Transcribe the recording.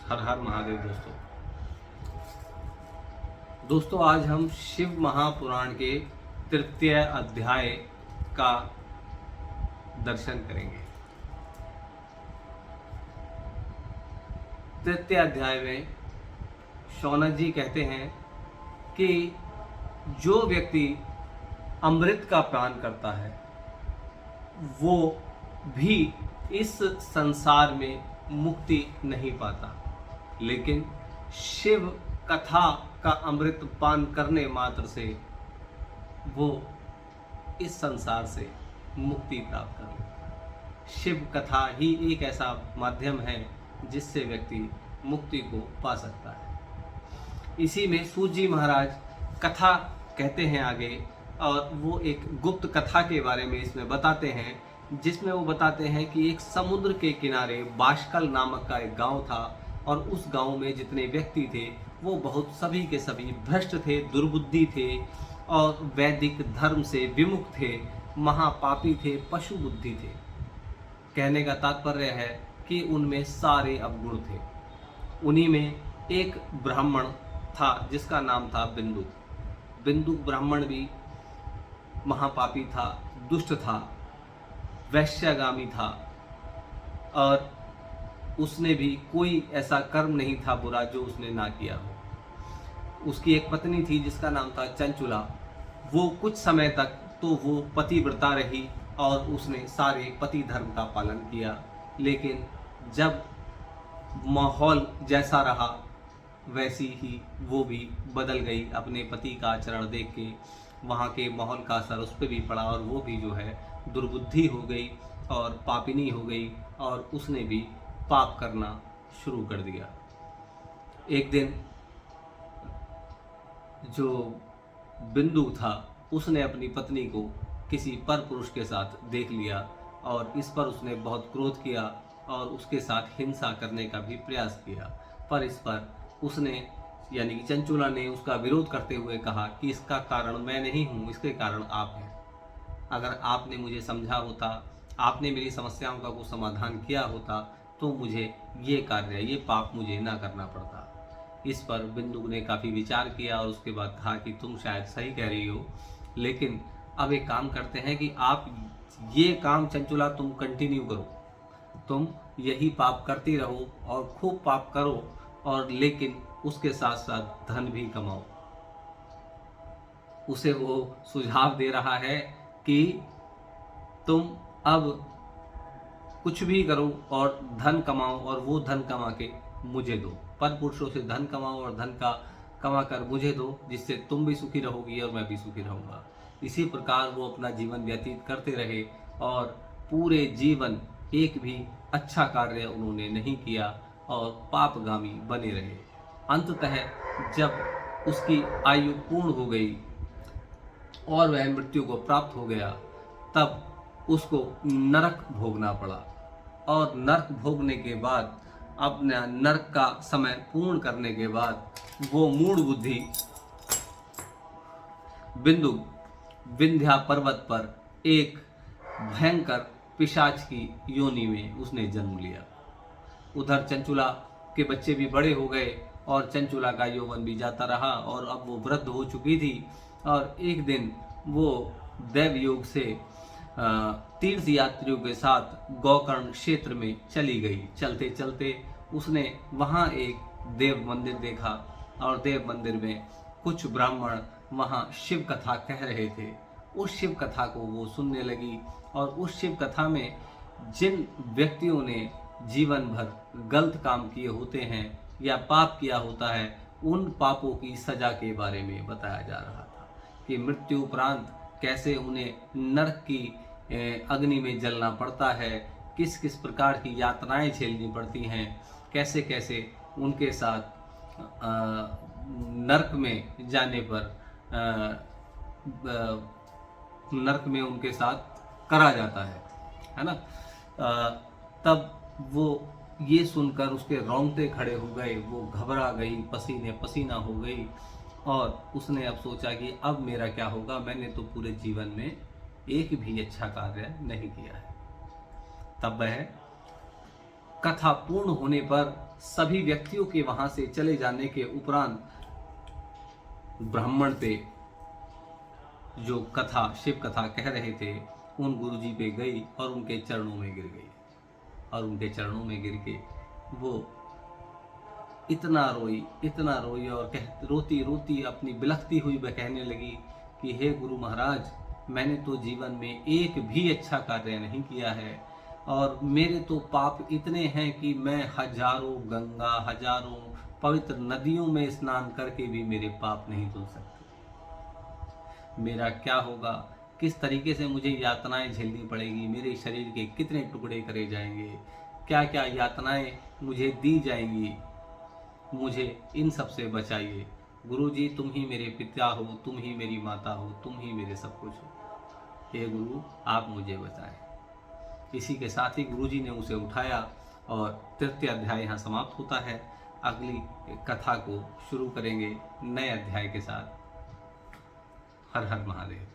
हर हर महादेव। दोस्तों आज हम शिव महापुराण के तृतीय अध्याय का दर्शन करेंगे। तृतीय अध्याय में शौनक जी कहते हैं कि जो व्यक्ति अमृत का पान करता है वो भी इस संसार में मुक्ति नहीं पाता, लेकिन शिव कथा का अमृत पान करने मात्र से वो इस संसार से मुक्ति प्राप्त कर लेता है। शिव कथा ही एक ऐसा माध्यम है जिससे व्यक्ति मुक्ति को पा सकता है। इसी में सूत जी महाराज कथा कहते हैं आगे, और वो एक गुप्त कथा के बारे में इसमें बताते हैं, जिसमें वो बताते हैं कि एक समुद्र के किनारे बाष्कल नामक का एक गांव था, और उस गांव में जितने व्यक्ति थे वो बहुत सभी के सभी भ्रष्ट थे, दुर्बुद्धि थे और वैदिक धर्म से विमुख थे, महापापी थे, पशु बुद्धि थे। कहने का तात्पर्य है कि उनमें सारे अवगुण थे। उन्हीं में एक ब्राह्मण था जिसका नाम था बिंदुक। बिंदुक ब्राह्मण भी महापापी था, दुष्ट था, वैश्यगामी था, और उसने भी कोई ऐसा कर्म नहीं था बुरा जो उसने ना किया हो। उसकी एक पत्नी थी जिसका नाम था चंचुला। वो कुछ समय तक तो वो पतिव्रता रही और उसने सारे पति धर्म का पालन किया, लेकिन जब माहौल जैसा रहा वैसी ही वो भी बदल गई। अपने पति का आचरण देख के वहाँ के माहौल का असर उस पर भी पड़ा, और वो भी जो है दुर्बुद्धि हो गई और पापिनी हो गई, और उसने भी पाप करना शुरू कर दिया। एक दिन जो बिंदु था उसने अपनी पत्नी को किसी पर पुरुष के साथ देख लिया, और इस पर उसने बहुत क्रोध किया और उसके साथ हिंसा करने का भी प्रयास किया। पर इस पर उसने यानी कि चंचुला ने उसका विरोध करते हुए कहा कि इसका कारण मैं नहीं हूँ, इसके कारण आप हैं। अगर आपने मुझे समझा होता, आपने मेरी समस्याओं का कुछ समाधान किया होता तो मुझे ये कार्य, ये पाप मुझे ना करना पड़ता। इस पर बिंदु ने काफ़ी विचार किया और उसके बाद कहा कि तुम शायद सही कह रही हो, लेकिन अब एक काम करते हैं कि आप ये काम चंचुला तुम कंटिन्यू करो, तुम यही पाप करती रहो और खूब पाप करो, और लेकिन उसके साथ साथ धन भी कमाओ। उसे वो सुझाव दे रहा है कि तुम अब कुछ भी करो और धन कमाओ, और वो धन कमा के मुझे दो। पर पुरुषों से धन कमाओ और धन का कमा कर मुझे दो, जिससे तुम भी सुखी रहोगी और मैं भी सुखी रहूँगा। इसी प्रकार वो अपना जीवन व्यतीत करते रहे और पूरे जीवन एक भी अच्छा कार्य उन्होंने नहीं किया और पापगामी बने रहे। अंततः जब उसकी आयु पूर्ण हो गई और वह मृत्यु को प्राप्त हो गया, तब उसको नरक भोगना पड़ा, और नरक भोगने के बाद अपना नरक का समय पूर्ण करने के बाद वो मूढ़ बुद्धि बिंदु विंध्या पर्वत पर एक भयंकर पिशाच की योनि में उसने जन्म लिया। उधर चंचुला के बच्चे भी बड़े हो गए और चंचुला का यौवन भी जाता रहा, और अब वो वृद्ध हो चुकी थी। और एक दिन वो दैव योग से तीर्थ यात्रियों के साथ गोकर्ण क्षेत्र में चली गई। चलते चलते उसने वहाँ एक देव मंदिर देखा, और देव मंदिर में कुछ ब्राह्मण वहाँ शिव कथा कह रहे थे। उस शिव कथा को वो सुनने लगी, और उस शिव कथा में जिन व्यक्तियों ने जीवन भर गलत काम किए होते हैं या पाप किया होता है, उन पापों की सजा के बारे में बताया जा रहा था कि मृत्यु उपरांत कैसे उन्हें नरक की अग्नि में जलना पड़ता है, किस किस प्रकार की यातनाएं झेलनी पड़ती हैं, कैसे कैसे उनके साथ नरक में जाने पर नरक में उनके साथ करा जाता है ना। तब वो ये सुनकर उसके रोंगटे खड़े हो गए, वो घबरा गई, पसीने पसीना हो गई, और उसने अब सोचा कि अब मेरा क्या होगा, मैंने तो पूरे जीवन में एक भी अच्छा कार्य नहीं किया है। तब वह कथा पूर्ण होने पर सभी व्यक्तियों के वहां से चले जाने के उपरांत ब्राह्मण पे जो कथा शिव कथा कह रहे थे उन गुरुजी पे गई और उनके चरणों में गिर गई, और उनके चरणों में गिर के वो इतना रोई और रोती रोती अपनी बिलखती हुई वह कहने लगी कि हे गुरु महाराज, मैंने तो जीवन में एक भी अच्छा कार्य नहीं किया है और मेरे तो पाप इतने हैं कि मैं हजारों गंगा हजारों पवित्र नदियों में स्नान करके भी मेरे पाप नहीं धुल सकते। मेरा क्या होगा, किस तरीके से मुझे यातनाएं झेलनी पड़ेगी, मेरे शरीर के कितने टुकड़े करे जाएंगे, क्या क्या यातनाएं मुझे दी जाएंगी, मुझे इन सब से बचाइए। गुरुजी, तुम ही मेरे पिता हो, तुम ही मेरी माता हो, तुम ही मेरे सब कुछ हो, हे गुरु आप मुझे बचाएं। इसी के साथ ही गुरुजी ने उसे उठाया और तृतीय अध्याय यहाँ समाप्त होता है। अगली कथा को शुरू करेंगे नए अध्याय के साथ। हर हर महादेव।